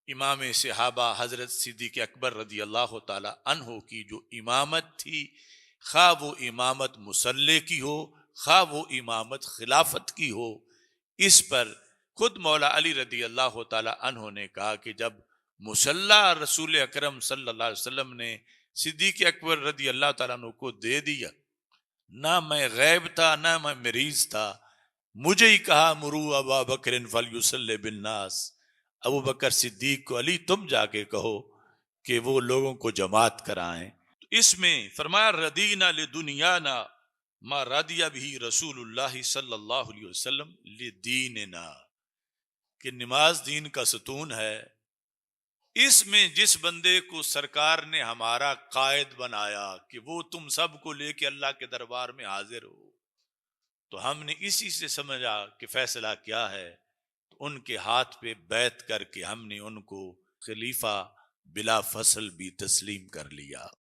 امام صحابہ حضرت صدیق اکبر رضی اللہ تعالی عنہ کی جو امامت تھی، خواہ وہ امامت مصلی کی ہو، خواہ وہ امامت خلافت کی ہو، اس پر خود مولا علی رضی اللہ تعالی عنہ نے کہا کہ جب مصلی رسول اکرم صلی اللہ علیہ وسلم نے صدیق اکبر رضی اللہ تعالیٰ عنہ کو دے دیا، نہ میں غیب تھا نہ میں مریض تھا، مجھے ہی کہا مرو ابا بکر فلیصلی بالناس، ابو بکر صدیق کو علی تم جا کے کہو کہ وہ لوگوں کو جماعت کرائیں۔ تو اس میں فرمایا ردینا لدنیانا ما رضی بھی رسول اللہ صلی اللہ علیہ وسلم لدیننا، کہ نماز دین کا ستون ہے، اس میں جس بندے کو سرکار نے ہمارا قائد بنایا کہ وہ تم سب کو لے کے اللہ کے دربار میں حاضر ہو، تو ہم نے اسی سے سمجھا کہ فیصلہ کیا ہے، تو ان کے ہاتھ پہ بیعت کر کے ہم نے ان کو خلیفہ بلا فصل بھی تسلیم کر لیا۔